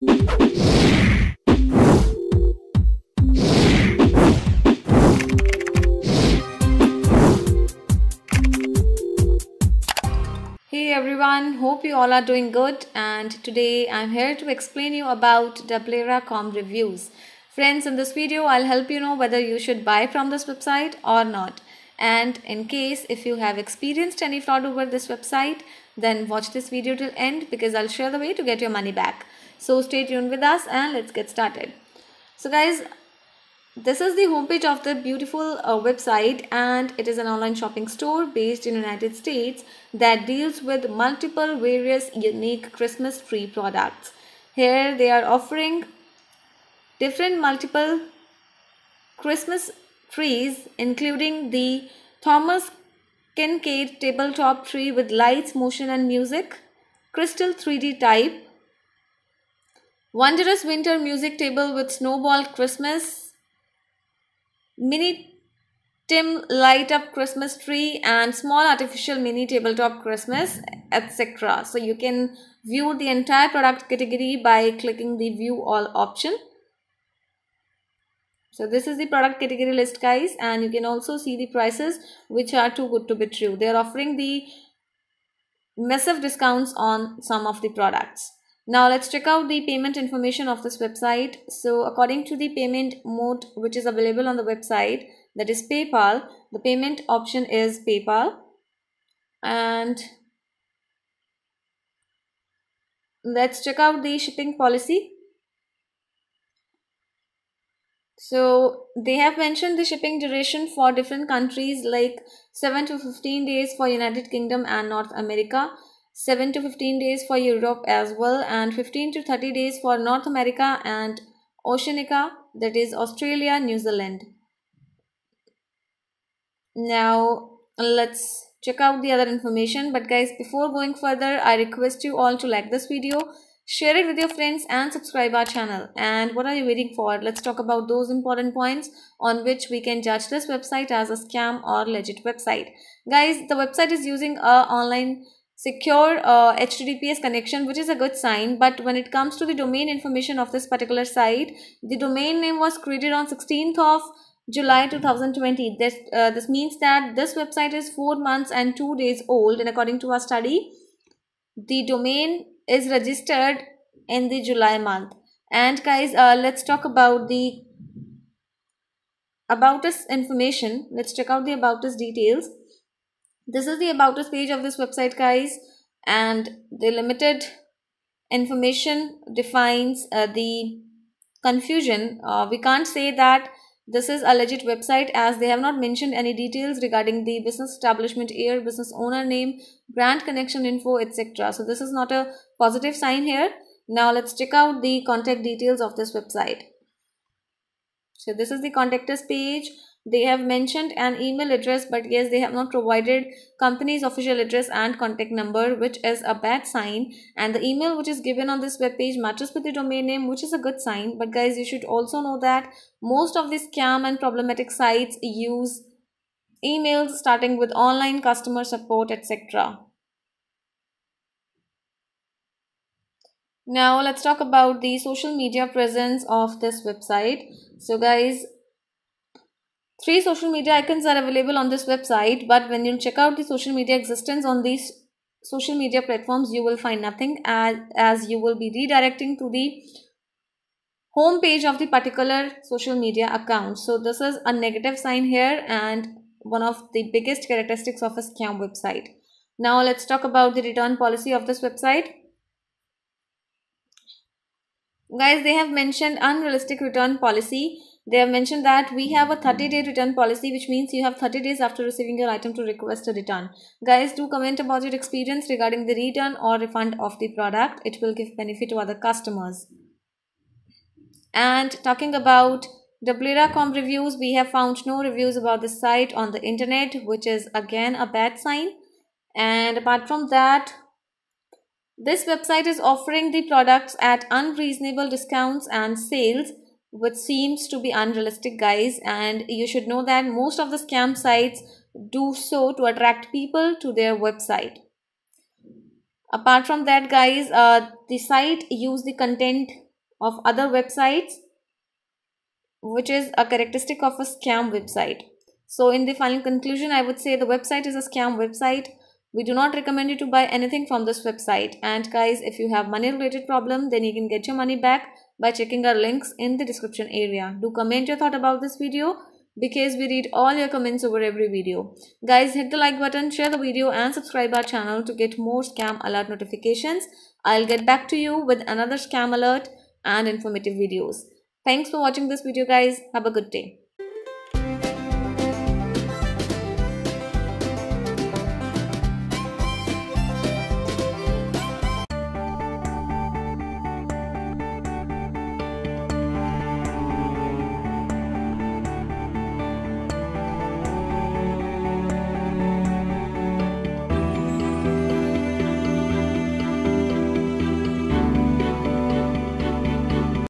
Hey everyone, hope you all are doing good, and today I'm here to explain you about Doublera.com reviews. Friends, in this video I'll help you know whether you should buy from this website or not. And in case if you have experienced any fraud over this website, then watch this video till end because I'll share the way to get your money back. So stay tuned with us and let's get started. So guys, this is the homepage of the beautiful website, and it is an online shopping store based in United States that deals with multiple various unique Christmas tree products. Here they are offering different multiple Christmas trees, including the Thomas Kincaid tabletop tree with lights, motion and music, crystal 3D type, wondrous winter music table with snowball Christmas, mini Tim light up Christmas tree, and small artificial mini tabletop Christmas, etc. So you can view the entire product category by clicking the view all option. So this is the product category list guys, and you can also see the prices which are too good to be true. They are offering the massive discounts on some of the products. Now let's check out the payment information of this website. So according to the payment mode which is available on the website, that is PayPal, the payment option is PayPal. And let's check out the shipping policy. So they have mentioned the shipping duration for different countries like 7 to 15 days for United Kingdom and North America, 7 to 15 days for Europe as well, and 15 to 30 days for North America and Oceania, that is Australia, New Zealand. Now let's check out the other information, but guys, before going further, I request you all to like this video, share it with your friends and subscribe our channel. And what are you waiting for? Let's talk about those important points on which we can judge this website as a scam or legit website. Guys, the website is using a online secure HTTPS connection, which is a good sign, but when it comes to the domain information of this particular site, the domain name was created on 16th of July 2020. This means that this website is 4 months and 2 days old, and according to our study, the domain is registered in the July month. And guys, let's talk about the about us information. Let's check out the about us details. This is the about us page of this website guys, and the limited information defines the confusion. We can't say that this is a legit website as they have not mentioned any details regarding the business establishment year, business owner name, brand connection info, etc. So this is not a positive sign here. Now let's check out the contact details of this website. So this is the contact us page. They have mentioned an email address, but yes, they have not provided company's official address and contact number, which is a bad sign. And the email which is given on this web page matches with the domain name, which is a good sign. But guys, you should also know that most of the scam and problematic sites use emails starting with online customer support, etc. Now let's talk about the social media presence of this website. So guys, 3 social media icons are available on this website, but when you check out the social media existence on these social media platforms, you will find nothing, as you will be redirecting to the home page of the particular social media account. So this is a negative sign here and one of the biggest characteristics of a scam website. Now let's talk about the return policy of this website. Guys, they have mentioned unrealistic return policy. They have mentioned that we have a 30-day return policy, which means you have 30 days after receiving your item to request a return. Guys, do comment about your experience regarding the return or refund of the product. It will give benefit to other customers. And talking about Doublera.com reviews, we have found no reviews about this site on the internet, which is again a bad sign. And apart from that, this website is offering the products at unreasonable discounts and sales, which seems to be unrealistic, guys. And you should know that most of the scam sites do so to attract people to their website. Apart from that, guys, the site use the content of other websites, which is a characteristic of a scam website. So in the final conclusion, I would say the website is a scam website. We do not recommend you to buy anything from this website. And guys, if you have money related problem, then you can get your money back by checking our links in the description area. Do comment your thought about this video, because we read all your comments over every video. Guys, hit the like button, share the video and subscribe our channel to get more scam alert notifications. I'll get back to you with another scam alert and informative videos. Thanks for watching this video, guys. Have a good day.